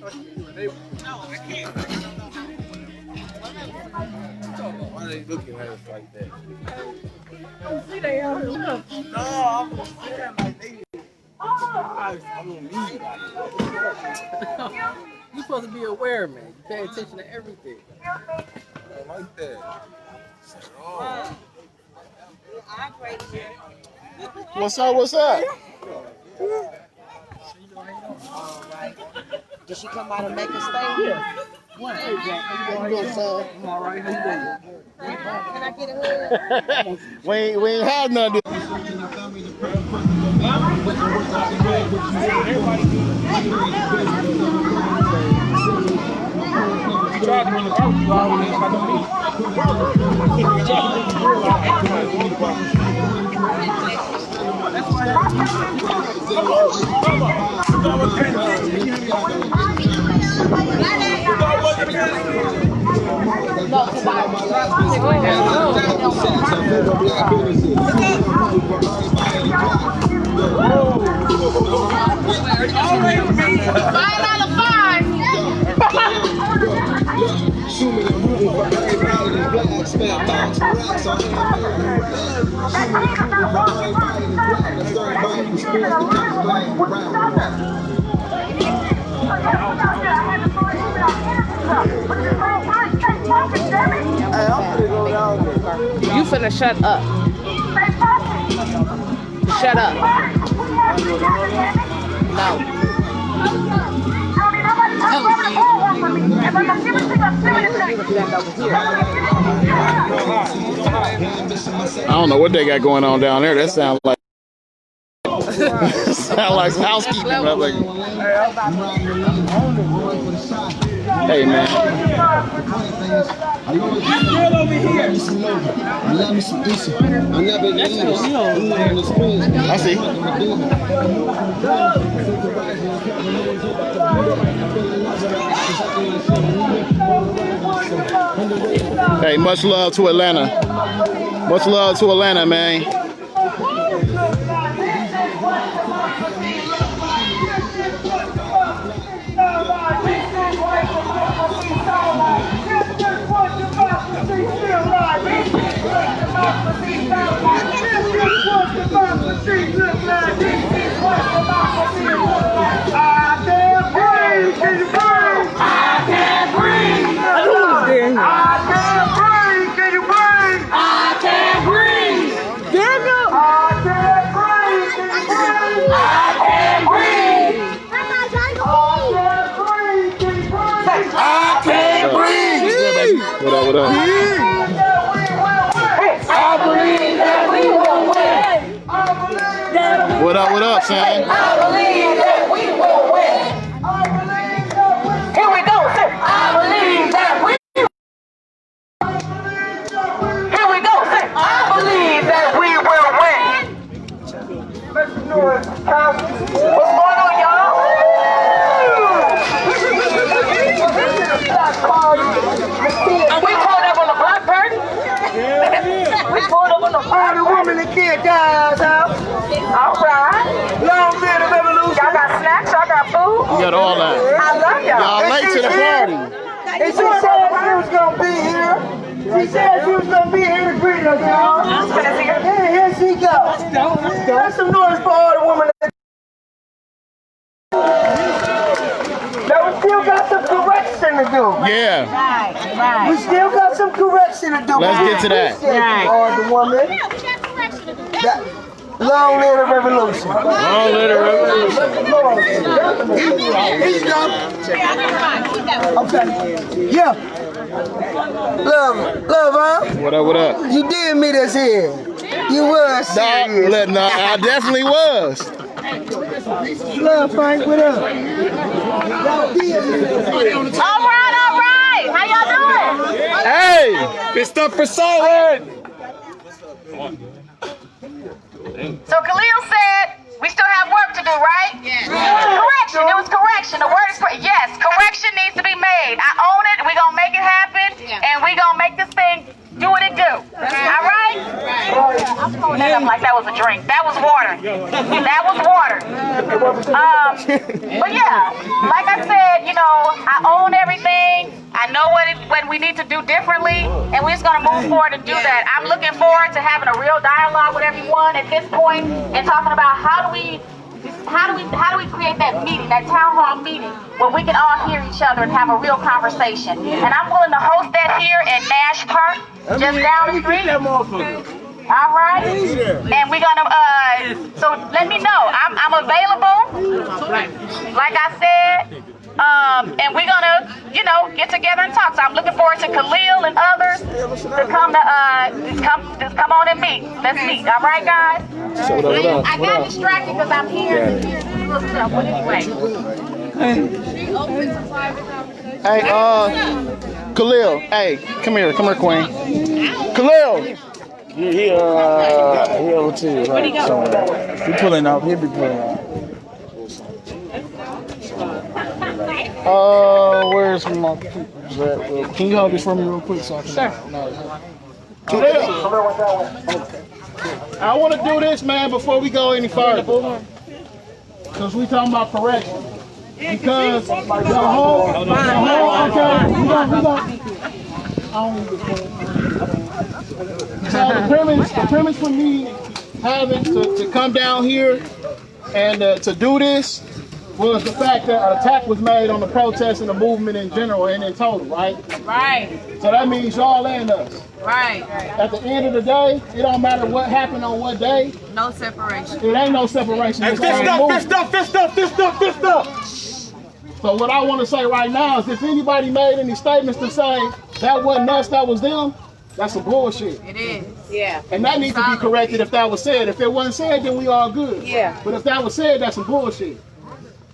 Why are they looking at us like that? See they out here. Look. No, I'm saying like they. I'm gonna need You're supposed to be aware, man. You pay attention to everything. I like that. What's up? What's up? Did she come out and make a stay? Yeah. What? Hey, Jack. How you doing, son? I'm all right. How you doing? Can I get a hug? we ain't had none of this. You finna shut up. Shut up. No. I don't know what they got going on down there. That sounds like sound like some housekeeping. Hey man. Still over here. I see. Hey, much love to Atlanta. Much love to Atlanta, man. What up, what up? I believe that we will win. What up, son? I believe that we will win. Here we go. I believe that we will win. Here we go. I believe that we will win. What's going on, y'all? And we pulled up on the block party. We pulled up on the party. Woman and kid guys out. All right. Long live the revolution. Y'all got snacks. Y'all got food. You got all that. I love y'all. Y'all late to the party. And she said she was gonna be here. She said she was gonna be here to greet us, y'all. And here she goes. That's some noise for all the women. Now we still got some correction to do. Yeah. Right. We still got some correction to do. Let's get to that. Right. All the woman. Long live the revolution. Long live the revolution. Here you go. Okay. Yeah. Love, huh? What up, what up? You did meet us here. You was serious. No, I definitely was. Love, Frank, what up? All right. How y'all doing? Hey, it's stuff for solid. So Khalil said we still have work to do, right? Yes. Correction. It was correction. The word is yes. Correction needs to be made. I own it. We're gonna make it happen, and we're gonna make this thing do what it do. All right? I'm pulling that up like that was a drink. That was water. That was water. But yeah, like I said, you know, I own everything. I know what we need to do differently, and we're just gonna move forward and do that. I'm looking forward to having a real dialogue with everyone at this point and talking about how do we create that meeting, that town hall meeting, where we can all hear each other and have a real conversation. And I'm willing to host that here in Nash Park, just down the street. All right, and we're gonna. So let me know. I'm available. Like I said. And we're gonna, you know, get together and talk. So I'm looking forward to Khalil and others to come on and meet. Let's meet. All right, guys. I got distracted because I'm here. But anyway. Hey, Khalil. Hey, come here, Queen. Khalil. He over to you, right? He pulling up. He'll be pulling up. Where's my people? Can you hold this for me real quick so I can? Sure. I want to do this, man, before we go any further. Because we talking about correction. Because the whole So the premise for me having to come down here and to do this was the fact that an attack was made on the protest and the movement in general and in total, right? Right. So that means y'all and us. Right. At the end of the day, it don't matter what happened on what day. No separation. It ain't no separation. Hey, fist up. So what I want to say right now is if anybody made any statements to say that wasn't us, that was them, that's some bullshit. It is. Yeah. And that needs to be corrected if that was said. If it wasn't said, then we all good. Yeah. But if that was said, that's some bullshit.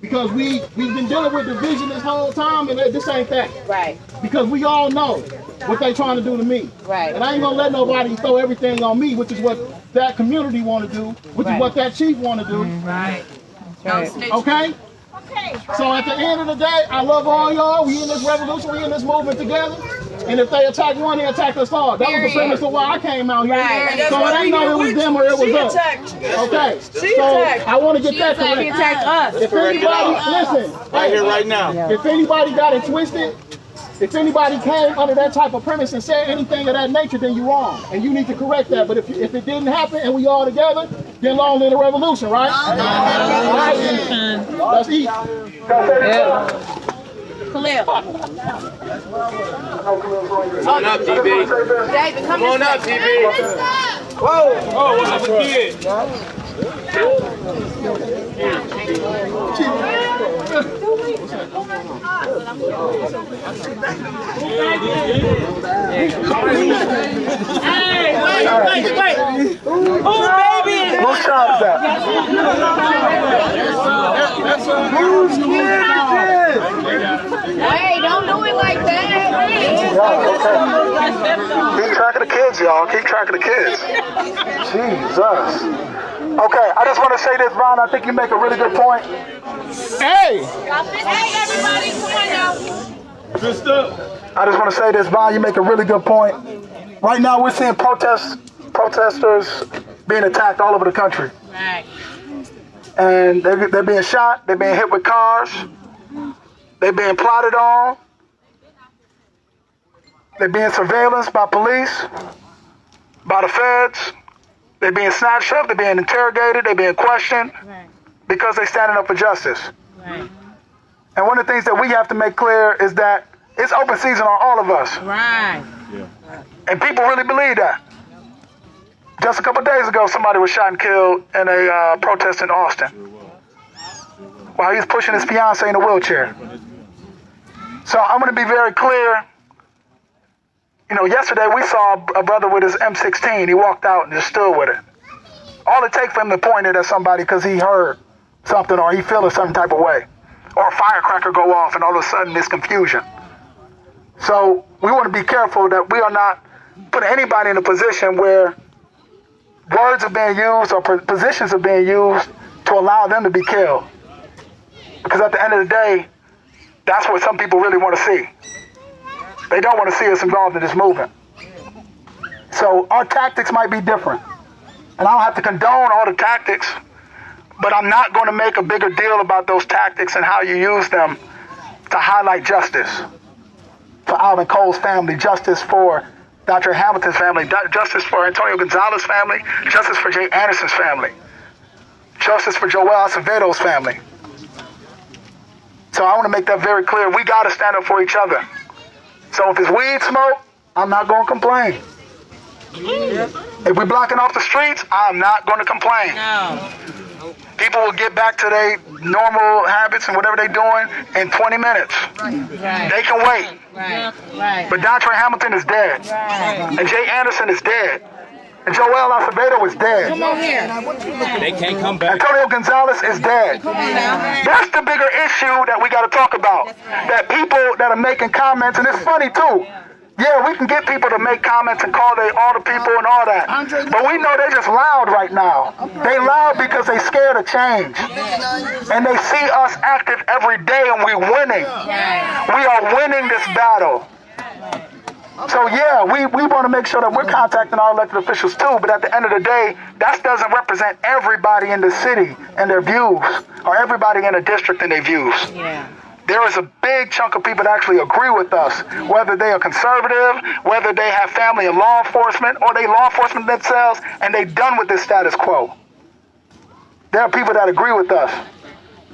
Because we've been dealing with division this whole time, and this ain't that. Right. Because we all know what they trying to do to me. Right. And I ain't gonna let nobody throw everything on me, which is what that community want to do, which is what that chief want to do. Right. Okay? So at the end of the day, I love all y'all. We in this revolution, we in this movement together. And if they attack one, they attack us all. That was the premise of why I came out here. Right. So it ain't no it was them or it was us. Okay. So I want to get that correct. She attacked us. If anybody, listen, Right here, right now. if anybody got it twisted, if anybody came under that type of premise and said anything of that nature, then you're wrong. And you need to correct that. But if it didn't happen and we all together, then long live the revolution, right? All right. Let's eat. Yeah. Khalil. Come on up, DB. David, come on up, DB. Whoa. Oh, what happened, kid? Hey, wait. Oh, baby. Whose child is that? Hey, don't do it like that. Keep track of the kids, y'all. Keep track of the kids. Jesus. Okay, I just want to say this, Vaun. I think you make a really good point. Hey! Hey, everybody, come on now. Fist up. I just want to say this, Vaun. You make a really good point. Right now, we're seeing protesters being attacked all over the country. Right. And they're being shot. They're being hit with cars. They're being plotted on. They're being surveillanced by police, by the feds. They're being snatched up. They're being interrogated. They're being questioned because they're standing up for justice. Right. And one of the things that we have to make clear is that it's open season on all of us. Right. And people really believe that. Just a couple of days ago, somebody was shot and killed in a protest in Austin while he was pushing his fiancée in a wheelchair. So I'm going to be very clear. You know, yesterday we saw a brother with his M16. He walked out and just stood with it. All it takes for him to point it at somebody because he heard something or he feels a certain type of way. Or a firecracker go off and all of a sudden there's confusion. So we want to be careful that we are not putting anybody in a position where words are being used or positions are being used to allow them to be killed. Because at the end of the day, that's what some people really want to see. They don't want to see us involved in this movement. So our tactics might be different. And I don't have to condone all the tactics, But I'm not going to make a bigger deal about those tactics and how you use them to highlight justice for Alvin Cole's family, justice for Dr. Hamilton's family, justice for Antonio Gonzalez's family, justice for Jay Anderson's family, justice for Joel Acevedo's family. So I want to make that very clear. We got to stand up for each other. So if it's weed smoke, I'm not going to complain. If we're blocking off the streets, I'm not going to complain. No. People will get back to their normal habits and whatever they're doing in 20 minutes. Right. They can wait. Right. But Dr. Hamilton is dead. Right. And Jay Anderson is dead. And Joel Acevedo is dead. Come on here. They can't come back. Antonio Gonzalez is dead. That's the bigger issue that we got to talk about. That people that are making comments, and it's funny too. Yeah, we can get people to make comments and call all the people and all that. But we know they're just loud right now. They loud because they scared of change. And they see us active every day and we're winning. We are winning this battle. So yeah, we want to make sure that we're contacting our elected officials too, but at the end of the day, that doesn't represent everybody in the city and their views, or everybody in a district and their views. Yeah. There is a big chunk of people that actually agree with us, whether they are conservative, whether they have family in law enforcement, or they law enforcement themselves, and they done with this status quo. There are people that agree with us,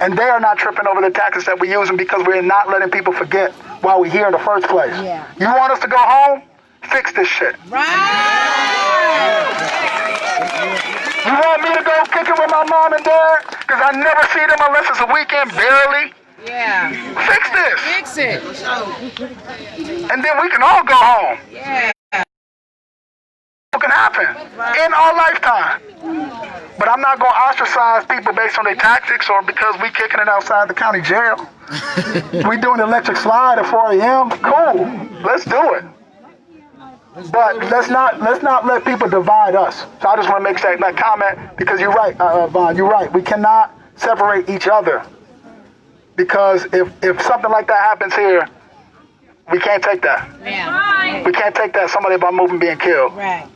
and they are not tripping over the tactics that we're using because we're not letting people forget why we're here in the first place. Yeah. You want us to go home? Fix this shit. Right. You want me to go kick it with my mom and dad? Because I never see them unless it's a weekend, barely. Yeah. Fix this. Fix it. And then we can all go home. Yeah. It can happen in our lifetime. But I'm not going to ostracize people based on their tactics or because we kicking it outside the county jail. We doing electric slide at 4 a.m. Cool. Let's do it. But let's not let people divide us. So I just want to make that comment because you're right, Vaun. You're right. We cannot separate each other. Because if something like that happens here, we can't take that. Yeah. We can't take that. Somebody by moving being killed. Right.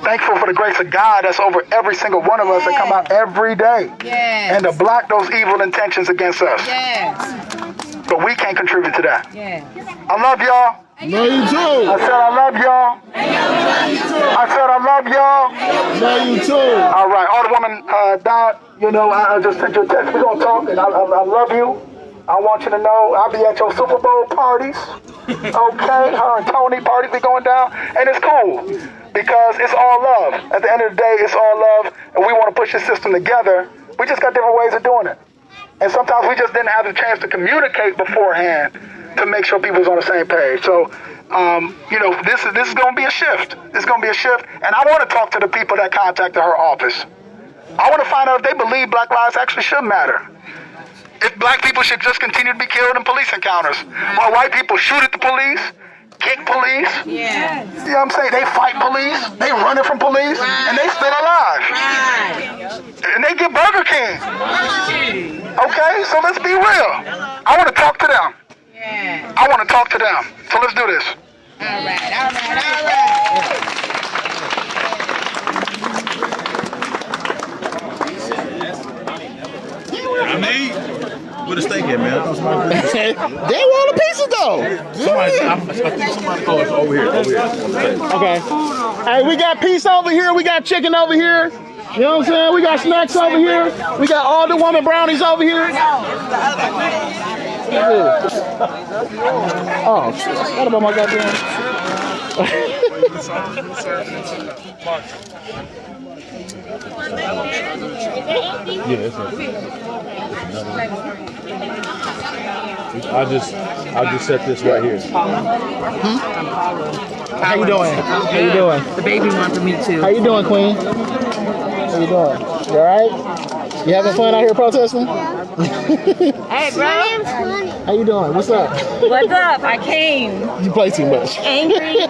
Thankful for the grace of God that's over every single one of us that come out every day. Yes. And to block those evil intentions against us. Yes. But we can't contribute to that. Yes. I love y'all. Love you too. I said I love y'all. I said I love y'all. Love you too. All right. Alderwoman Dot, you know, I just sent you a text. We're going to talk, and I love you. I want you to know I'll be at your Super Bowl parties. Okay? Her and Tony parties be going down. And it's cool because it's all love. At the end of the day, it's all love, and we want to push this system together. We just got different ways of doing it. And sometimes we just didn't have the chance to communicate beforehand to make sure people was on the same page. So, you know, this is going to be a shift. It's going to be a shift. And I want to talk to the people that contacted her office. I want to find out if they believe Black lives actually should matter. If Black people should just continue to be killed in police encounters, while white people shoot at the police, kick police. Yeah. You know what I'm saying? They fight police, they running from police, and they still alive. And they get Burger King. Okay, so let's be real. I want to talk to them. Yeah. I want to talk to them. So let's do this. All right. I need. Where the steak at, man? They want a pizza though. I think somebody called us over here. Okay. Hey, we got pizza over here. We got chicken over here. You know what I'm saying? We got snacks over here. We got all the woman brownies over here. Oh, shit. What about my goddamn? I just set this right here. How you doing? How you doing? The baby wants to meet too. How you doing, Queen? How you doing? You alright? You having fun out here protesting? Hey, bro. How you doing? What's up? What's up? I came. You play too much. Angry.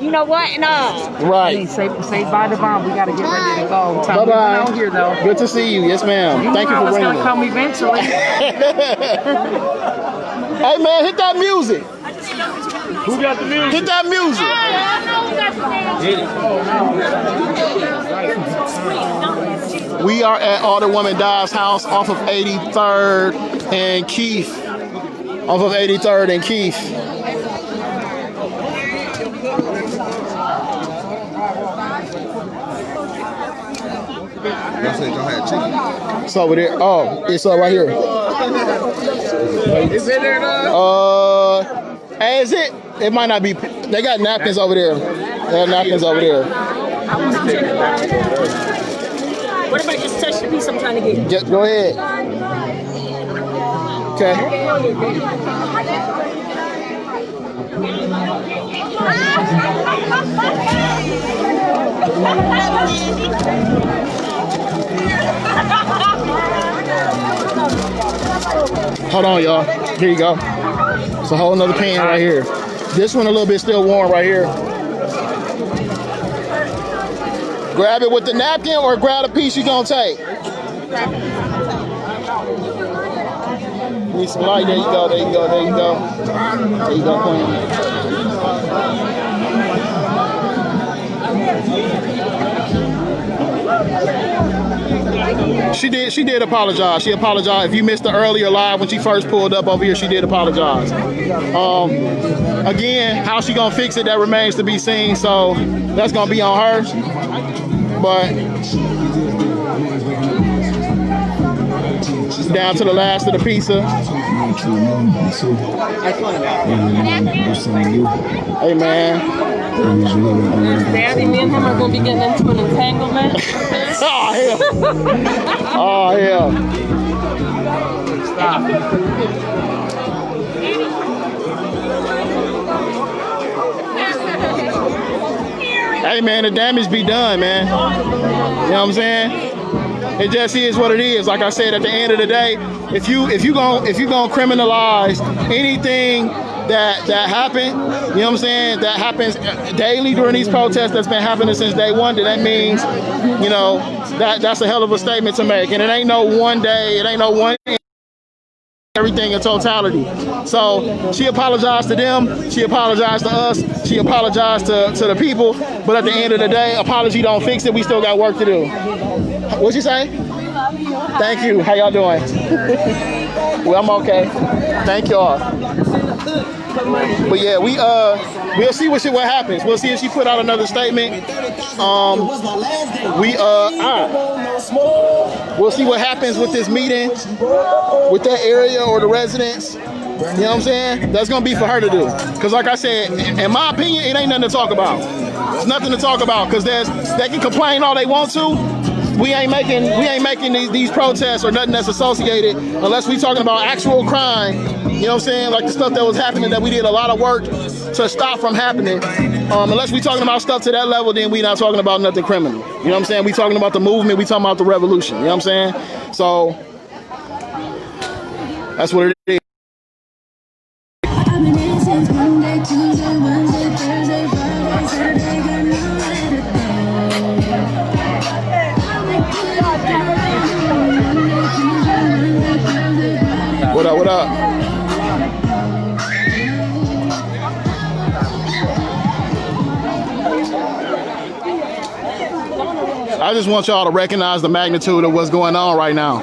You know what? No. Right. Say bye to Vaun. We gotta get ready to go. Bye-bye. Out here though. Good to see you. Yes, ma'am. Thank you for bringing me. It's gonna come eventually. Hey, man, hit that music. Who got the music? Hit that music. Hit it. We are at Alderwoman Dye's house off of 83rd and Keith. Off of 83rd and Keith. It's over there. Oh, it's right here. Is it there now? Hey, is it? It might not be. They got napkins over there. They have napkins over there. What about just touch the piece I'm trying to get? Go ahead. Okay. Hold on, y'all. Here you go. It's a whole nother pan right here. This one a little bit still warm right here. Grab it with the napkin or grab a piece you're gonna take. Need some light. There you go. There you go. There you go. There you go, Queen. She did apologize. She apologized. If you missed the earlier live when she first pulled up over here, she did apologize. Again, how she gonna fix it, that remains to be seen. So that's gonna be on her. But down to the last of the pizza. Hey man. Daddy, me and him are going to be getting into an entanglement. Oh, hell. Oh, hell. Stop. Hey, man, the damage be done, man. You know what I'm saying? It just is what it is. Like I said, at the end of the day, if you gonna criminalize anything that happened, you know what I'm saying, that happens daily during these protests that's been happening since day one, then that means, you know, that's a hell of a statement to make. And it ain't no one day, it ain't no one everything in totality. So she apologized to them, she apologized to us, she apologized to the people, but at the end of the day, apology don't fix it. We still got work to do. What'd you say? Thank you. How y'all doing? Well, I'm okay. Thank y'all. But yeah, we'll see what happens. We'll see if she put out another statement. We'll see what happens with this meeting, with that area or the residents. You know what I'm saying? That's gonna be for her to do. Cause like I said, in my opinion, it ain't nothing to talk about. It's nothing to talk about. Cause they can complain all they want to. We ain't making these protests or nothing that's associated unless we talking about actual crime. You know what I'm saying? Like the stuff that was happening that we did a lot of work to stop from happening. Unless we talking about stuff to that level, then we not talking about nothing criminal. You know what I'm saying? We talking about the movement. We talking about the revolution. You know what I'm saying? So that's what it is. Monday, Tuesday, Wednesday, Thursday, Friday, Saturday, got nowhere to go. What up, what up? I just want y'all to recognize the magnitude of what's going on right now.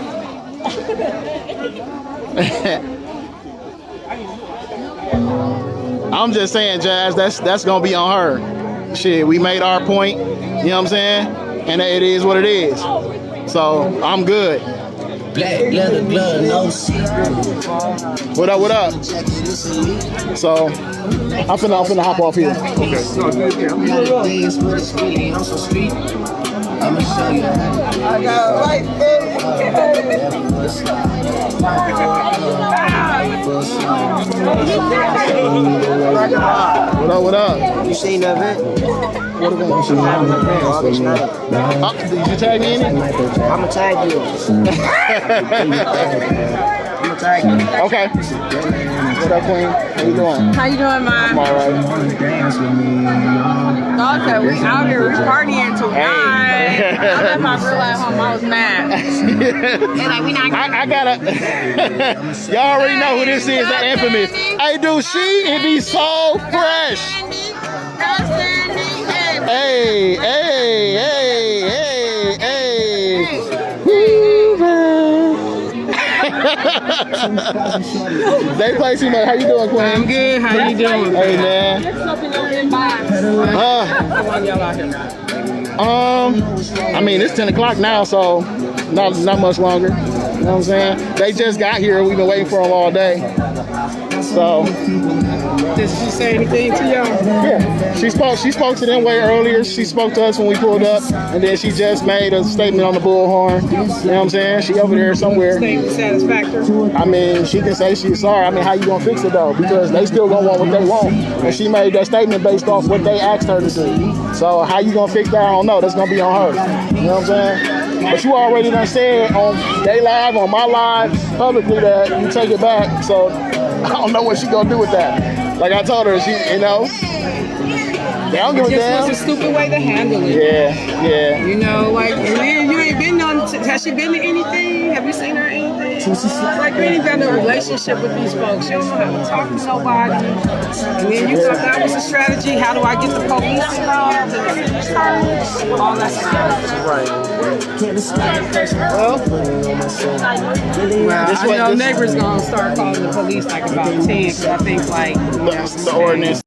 I'm just saying, Jazz, that's gonna be on her. Shit, we made our point, you know what I'm saying? And it is what it is. So I'm good. Black leather glove, no secret. What up, what up? So I'm finna hop off here. Okay. I'ma show you. I got right there. What up? You seen that event? What event? You seen that event August 9th? Did you tag me in it? I'ma tag you. I'ma tag you. Okay. What up, Queen? How you doing? How you doing, man? I'm all right. Dog said we out here partying tonight. I left my real at home. I was mad. They're like, we not I gotta. Y'all already know who this is. That infamous. Hey, dude, she be so fresh. Hey, hey, hey, hey, hey. They play too much. How you doing, Queen? I'm good. How you doing? Hey, man. I mean, it's 10 o'clock now, so not much longer. You know what I'm saying? They just got here. We've been waiting for them all day. So. Did she say anything to y'all? Yeah, she spoke to them way earlier. She spoke to us when we pulled up, and then she just made a statement on the bullhorn. You know what I'm saying? She over there somewhere. Statement satisfactory. I mean, she can say she's sorry. I mean, how you gonna fix it though? Because they still gonna want what they want, and she made that statement based off what they asked her to do. So how you gonna fix that? I don't know. That's gonna be on her. You know what I'm saying? But you already done said on they live, on my live, publicly that you take it back. So I don't know what she gonna do with that. Like I told her, she, you know, they don't give a damn. It just was a stupid way to handle it. Yeah. You know, like, man, you ain't been on, has she been to anything? Have you seen her anything? Like, you ain't got no relationship with these folks. You don't know how to talk to nobody. And then you thought that was a strategy. How do I get the police involved? All that stuff. Right. Well, I know neighbors gonna start calling the police like about 10, because I think, like, the ordinance.